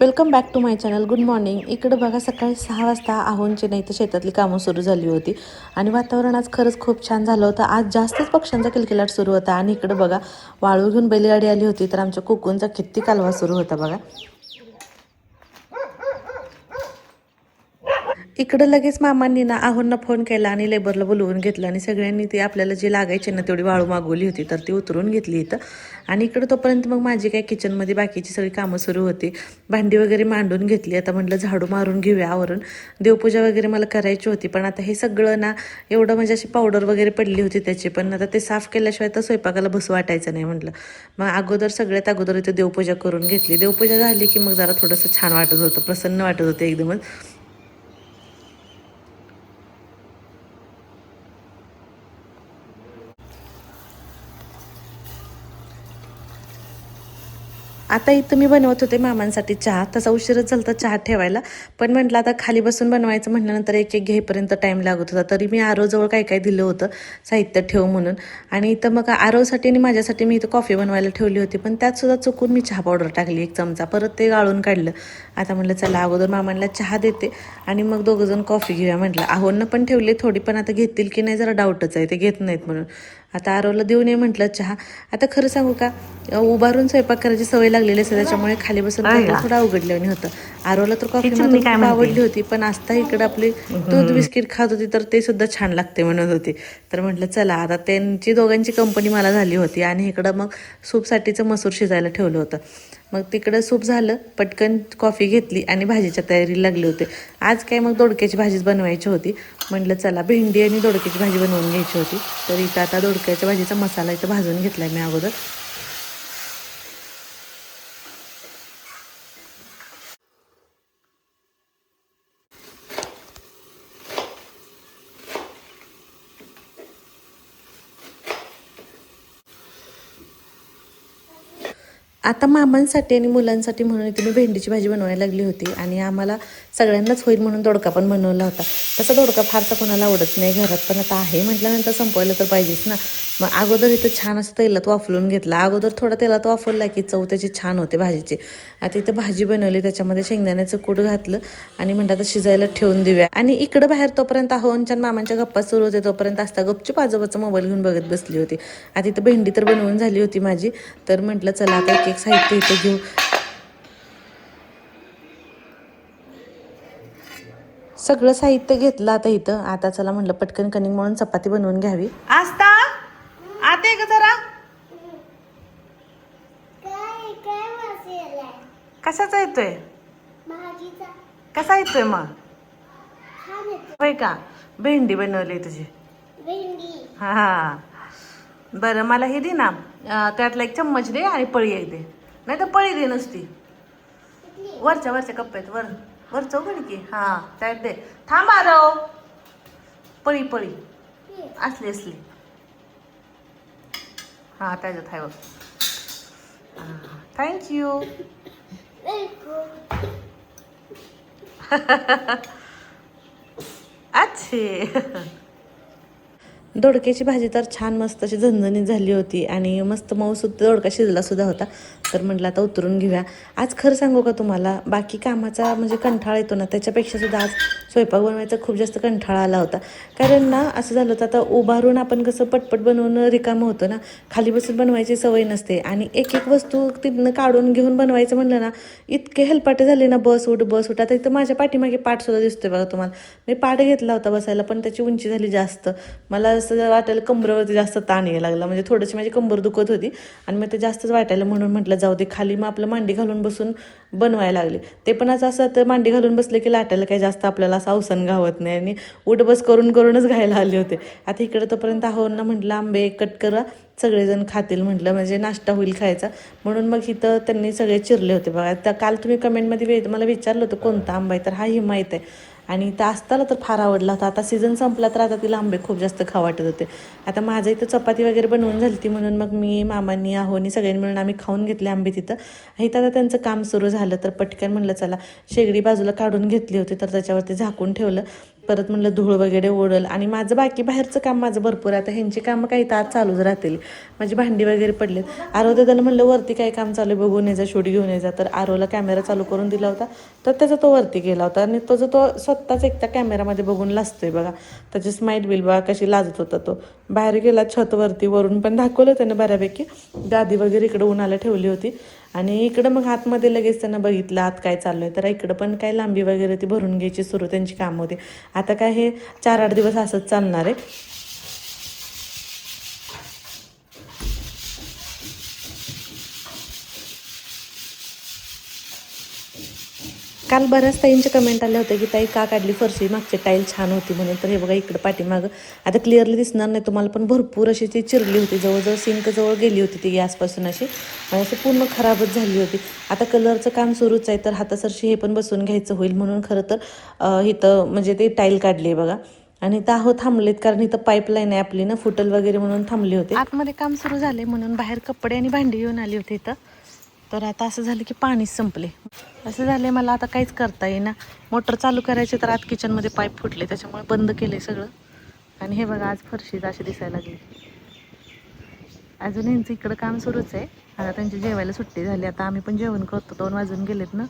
Welcome back to my channel. Good morning. इकडं बघा सकाळी 6 वाजता आहोंची नाही तर शेतातली कामं सुरू झाली होती आणि वातावरण आज खरंच खूप छान झालं होतं. आज जास्तच पक्ष्यांचा किलकिलाट सुरू होता आणि इकडं बघा वाळू घेऊन बैलगाडी आली होती तर आमच्या कुकूंचा किती कालवा सुरू होता बघा. इकडं लगेच मामांनी ना आहोंना फोन केला आणि लेबरला बोलवून घेतलं आणि सगळ्यांनी ती आपल्याला जी लागायची ना तेवढी वाळू मागवली होती तर ती उतरून घेतली इथं. आणि इकडं तोपर्यंत मग माझी काय किचनमध्ये बाकीची सगळी कामं सुरू होती. भांडी वगैरे मांडून घेतली. आता म्हटलं झाडू मारून घेऊया आवरून. देवपूजा वगैरे मला करायची होती पण आता हे सगळं ना एवढं म्हणजे अशी पावडर वगैरे पडली होती त्याची, पण आता ते साफ केल्याशिवाय तर स्वयंपाकाला बसू वाटायचं नाही म्हटलं. मग सगळ्यात अगोदर इथे देवपूजा करून घेतली. देवपूजा झाली की मग जरा थोडंसं छान वाटत होतं, प्रसन्न वाटत होतं एकदमच. आता इथं मी बनवत होते मामांसाठी चहा. तसा उशीरच झाला चहा ठेवायला, पण म्हटलं आता खाली बसून बनवायचं म्हटल्यानंतर एक एक घेईपर्यंत टाईम लागत होता. तरी मी आरोजवळ काय काय दिलं होतं साहित्य ठेव म्हणून. आणि इथं मग आरोसाठी आणि माझ्यासाठी मी इथं कॉफी बनवायला ठेवली होती, पण त्यात सुद्धा चुकून मी चहा पावडर टाकली 1 चमचा. परत ते गाळून काढलं. आता म्हटलं चला अगोदर मामांना चहा देते आणि मग दोघंजण कॉफी घेऊया म्हटलं. आहोंना पण ठेवली थोडी, पण आता घेतील की नाही जरा डाऊटच आहे, ते घेत नाहीत म्हणून. आता आरोला देऊन ये म्हटलं चहा. आता खरं सांगू का, उभारून स्वयंपाक करायची सवय लागलेली असते त्याच्यामुळे खाली बसून खायला थोडं अवघडल्याने होतं. आरोला तर कॉफी मात्र खूप आवडली होती, पण आस्था इकडं आपली दूध बिस्किट खात होती तर ते सुद्धा छान लागते म्हणत होती. तर म्हटलं चला आता त्यांची दोघांची कंपनी मला झाली होती आणि इकडं मग सूपसाठीचं मसूर शिजायला ठेवलं होतं. मग तिकडं सूप झालं, पटकन कॉफी घेतली आणि भाजीच्या तयारीला लागले होते. आज काय मग दोडक्याची भाजीच बनवायची होती. म्हटलं चला भेंडी आणि दोडक्याची भाजी बनवून घ्यायची होती. तर इथं आता दोडक्याच्या भाजीचा मसाला इथं भाजून घेतलाय मी अगोदर. आता मामांसाठी आणि मुलांसाठी म्हणून इथे मी भेंडीची भाजी बनवायला लागली होती आणि आम्हाला सगळ्यांनाच होईल म्हणून दोडका पण बनवला होता. तसा दोडका फारसा कोणाला आवडत नाही घरात, पण आता आहे म्हटल्यानंतर संपवायला तर पाहिजेच ना. मग अगोदर इथं छान असं तेलात वाफलून घेतला. अगोदर थोडा तेलात वाफवला की चव त्याची छान होते भाजीची. आता इथं भाजी बनवली, त्याच्यामध्ये शेंगदाण्याचं कूट घातलं आणि म्हणतात आता शिजायला ठेवून देऊया. आणि इकडं बाहेर तोपर्यंत आहोंच्या मामांच्या गप्पा सुरू होते तोपर्यंत असता गपचूप आजोबाचा मोबाईल घेऊन बघत बसली होती. आता इथं भेंडी तर बनवून झाली होती माझी. तर म्हटलं चला आता एक एक साहित्य इथं घेऊ. सगळं साहित्य घेतलं आता इथं. आता चला म्हटलं पटकन कणिक म्हणून चपाती बनवून घ्यावी. आस्था आते का जरा कशाचा येतोय, कसा येतोय मग होय का. भेंडी बनवली तुझी. हा बरं मला हे दे ना, त्यातला 1 चम्मच दे आणि पळी एक दे. नाही तर पळी दे नसती, वरच्या कप्प्यात वर चौघडी की हा त्यात दे. थांब आरव, पळी असली हा त्याच्यात आहे बघ. थँक्यू. अच्छे. दोडक्याची भाजी तर छान मस्त अशी झणझणीत झाली होती आणि मस्त मऊसूत दोडका शिजला सुद्धा होता. तर म्हटलं आता उतरून घेऊया. आज खरं सांगू का तुम्हाला, बाकी कामाचा म्हणजे कंटाळा येतो ना, त्याच्यापेक्षा सुद्धा आज स्वयंपाक बनवायचा खूप जास्त कंटाळा आला होता. कारण ना असं झालं होतं, आता उभारून आपण कसं पटपट बनवून रिकामं होतं ना, खाली बसून बनवायची सवय नसते आणि एक एक वस्तू तिथनं काढून घेऊन बनवायचं म्हणलं ना, इतके हेलपाटे झाले ना, बस उठ. आता इथं माझ्या पाठीमागे पाठ सुद्धा दिसतोय बघा तुम्हाला. मी पाठ घेतला होता बसायला, पण त्याची उंची झाली जास्त. मला असं वाटायला कंबरवरती जास्त ताण यायला लागला, म्हणजे थोडीशी माझी कंबर दुखत होती आणि मग ते जास्तच वाटायला, म्हणून म्हटलं जाऊ दे खाली मग आपलं मांडी घालून बसून बनवायला लागले. ते पण असं तर मांडी घालून बसले की लाटायला काही जास्त आपल्याला असं अवसन घावत नाही आणि उठ बस करूनच घायला आले होते. आता इकडे तोपर्यंत ना म्हटलं आंबे कट करा, सगळेजण खातील म्हटलं, म्हणजे नाश्ता होईल खायचा. म्हणून मग इथं त्यांनी सगळे चिरले होते बघा. तर काल तुम्ही कमेंटमध्ये मला विचारलं होतं कोणता आंबा आहे, तर हा हिमायत आहे. आणि त्या आस्ताला तर फार आवडला होता. आता सीझन संपला तर आता तिला आंबे खूप जास्त खाऊ वाटत होते. आता माझं इथं चपाती वगैरे बनवून झाली ती, म्हणून मग मी मामांनी आहोनी सगळ्यांनी मिळून आम्ही खाऊन घेतले आंबे तिथं. इथं आता त्यांचं काम सुरू झालं तर पटकन म्हणलं चला शेगडी बाजूला काढून घेतली होती तर त्याच्यावरती झाकून ठेवलं. परत म्हणलं धूळ वगैरे ओढल आणि माझं बाकी बाहेरचं काम माझं भरपूर आहे. आता ह्यांची कामं काही तर आज चालूच राहतील. माझी भांडी वगैरे पडलेत. आरव दादाला म्हणलं वरती काय काम चालू आहे बघून यायचा, शूट घेऊन यायचा. तर आरवला कॅमेरा चालू करून दिला होता, तर त्याचा तो वरती गेला होता आणि तो स्वतःच एकटा कॅमेरामध्ये बघून लाजतोय बघा. त्याची स्माईल बिल बघा कशी लाजत होता तो. बाहेर गेला छतवरती, वरून पण दाखवलं त्यानं बऱ्यापैकी. गादी वगैरे इकडं उन्हाला ठेवली होती आणि इकडं मग आतमध्ये लगेच त्यांना बघितलं आत काय चालू आहे. तर इकडं पण काय लांबी वगैरे ती भरून घ्यायची सुरू त्यांची कामं होती. आता काय हे 4-8 दिवस असंच चालणार आहे. काल बऱ्याच ताईंचे कमेंट आले होते की ताई का काढली फरशी, मागची टाईल छान होती म्हणून. तर हे बघा इकडं पाठीमागं आता क्लिअरली दिसणार नाही तुम्हाला, पण भरपूर अशी ती चिरली होती, जवळजवळ सिंक जवळ गेली होती ती गॅसपासून अशी, आणि असं पूर्ण खराबच झाली होती. आता कलरचं काम सुरूच आहे, तर हातासरशी हे पण बसून घ्यायचं होईल म्हणून खरं तर इथं म्हणजे ते टाईल काढली आहे बघा. आणि इथं आहो थांबलेत कारण इथं पाईपलाईन आहे आपली ना, फुटल वगैरे म्हणून थांबली होते. आतमध्ये काम सुरू झाले म्हणून बाहेर कपडे आणि भांडी घेऊन आली होती इथं. तर आता असं झालं की पाणीच संपले. असं झालं मला आता काहीच करता येईना. मोटर चालू करायची तर आत किचनमध्ये पाईप फुटले, त्याच्यामुळे बंद केले सगळं. आणि हे बघा आज फरशी अशी दिसायला लागली. अजून यांचं इकडं काम सुरूच आहे. आता त्यांची जेवायला सुट्टी झाली, आता आम्ही पण जेवण करतो, 2 वाजून गेलेत ना.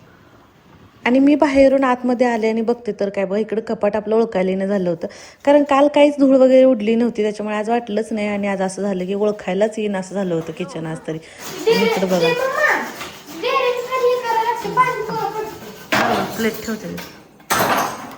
आणि मी बाहेरून आतमध्ये आले आणि बघते तर काय बघा इकडं कपाट आपलं ओळखायला येणं झालं होतं, कारण काल काहीच धूळ वगैरे उडली नव्हती, त्याच्यामुळे आज वाटलंच नाही. आणि आज असं झालं की ओळखायलाच येईन असं झालं होतं किचन आज तरी. इकडं बघा प्लेट ठेवते.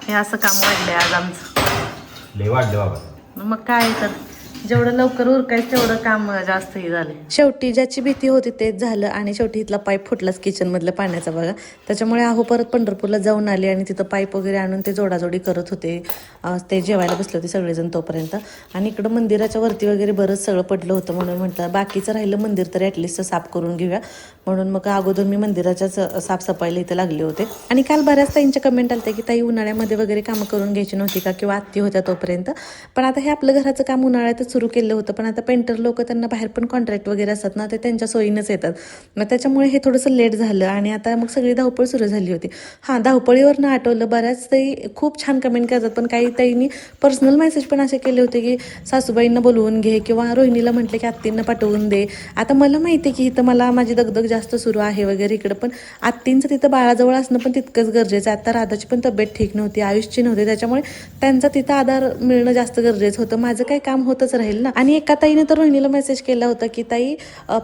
हे असं काम वाढलंय आज आमचं, लय वाढलं बाबा. मग काय तर जेवढं लवकर उरकायचं तेवढं काम जास्तही झाले. शेवटी ज्याची भीती होती तेच झालं आणि शेवटी इथला पाईप फुटलाच किचनमधल्या पाण्याचा बघा. त्याच्यामुळे आहो परत पंढरपूरला जाऊन आले आणि तिथं पाईप वगैरे आणून ते जोडाजोडी करत होते. ते जेवायला बसले होते सगळेजण तोपर्यंत. आणि इकडं मंदिराच्या वरती वगैरे बरंच सगळं पडलं होतं, म्हणून म्हटलं बाकीचं राहिलं मंदिर तरी ॲटलिस्ट साफ करून घेऊया, म्हणून मग अगोदर मी मंदिराच्याच साफसफाईला इथं लागले होते. आणि काल बऱ्याच ताईंच्या कमेंट आल्या की ताई उन्हाळ्यामध्ये वगैरे कामं करून घ्यायची नव्हती का, किंवा आत्ती होत्या तोपर्यंत. पण आता हे आपलं घराचं काम उन्हाळ्यातच सुरू केलं होतं, पण आता पेंटर लोक त्यांना बाहेर पण कॉन्ट्रॅक्ट वगैरे असतात ना, ते त्यांच्या सोयीनंच येतात. मग त्याच्यामुळे हे थोडंसं लेट झालं आणि आता मग सगळी धावपळ सुरू झाली होती. हां, धावपळीवरनं आठवलं, बऱ्याच ताई खूप छान कमेंट करतात, पण काही ताईंनी पर्सनल मेसेज पण असे केले होते की सासूबाईंना बोलवून घे, किंवा रोहिणीला म्हटले की आत्तींना पाठवून दे. आता मला माहिती आहे की इथं मला माझी दगदग जास्त सुरू आहे वगैरे इकडं, पण आत्तींचं तिथं बाळाजवळ असणं पण तितकंच गरजेचं आहे. आता राधाची पण तब्येत ठीक नव्हती, आयुषची नव्हती, त्याच्यामुळे त्यांचा तिथं आधार मिळणं जास्त गरजेचं होतं. माझं काही काम होतच राहील ना. आणि एका ताईने तर रोहिणीला मेसेज केला होता की ताई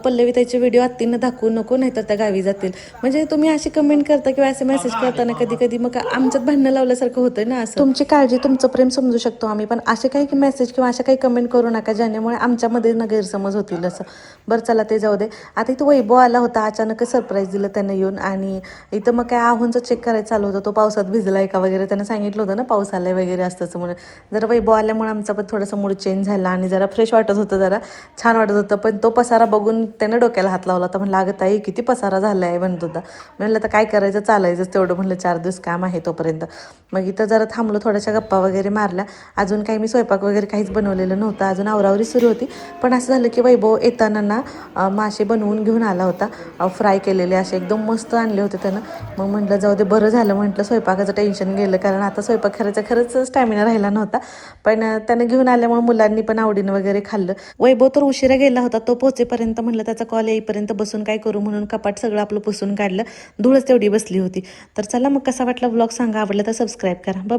पल्लवी ताईचे व्हिडिओ आत्तींना दाखवू नको, नाहीतर त्या गावी जातील. म्हणजे तुम्ही अशी कमेंट करता किंवा असे मेसेज करताना कधी कधी मग आमच्यात भांडणं लावल्यासारखं होतं ना. असं तुमची काळजी तुमचं प्रेम समजू शकतो आम्ही, पण असे काही मेसेज किंवा अशा काही कमेंट करू नका ज्यामुळे आमच्यामध्ये ना गैरसमज होतील असं. बरं चला ते जाऊ दे. आता इथं वैभव आला होता, अचानक सरप्राईज दिलं त्यानं येऊन. आणि इथं मग काय आहोंचं चेक करायचं चालू होतं, तो पावसात भिजलाय का वगैरे. त्यानं सांगितलं होतं ना पाऊस आलाय वगैरे असतं म्हणून. जरा वैभव आल्यामुळे आमचा पण थोडासा मूड चेंज झाला आणि जरा फ्रेश वाटत होतं, जरा छान वाटत होतं. पण तो पसारा बघून त्यानं डोक्याला हात लावला होता, म्हणलं अगं ताई किती पसारा झाला आहे म्हणत होता. म्हणलं तर काय करायचं, चालायचंच तेवढं, म्हणलं 4 दिवस काम आहे तोपर्यंत. मग इथं जरा थांबलो, थोड्याशा गप्पा वगैरे मारल्या. अजून काही मी स्वयंपाक वगैरे काहीच बनवलेलं नव्हतं, अजून आवरावरी सुरू होती. पण असं झालं की वैभव येताना ना मासे बनवून घेऊन आला होता, फ्राय केलेले असे एकदम मस्त आणले होते त्यानं. मग म्हटलं जाऊ दे, बरं झालं म्हटलं स्वयंपाकाचं टेन्शन गेलं, कारण आता स्वयंपाक करायचा खरंच स्टॅमिना राहिला नव्हता. पण त्यानं घेऊन आल्यामुळे मुलांनी पण आवडीनं वगैरे खाल्लं. वैभव तर उशिरा गेला होता, तो पोहोचेपर्यंत म्हटलं त्याचा कॉल येईपर्यंत बसून काय करू म्हणून कपाट सगळं आपलं पुसून काढलं. धूळच तेवढी बसली होती. तर चला मग कसा वाटला व्लॉग सांगा, आवडला तर सबस्क्राईब करा. बाय.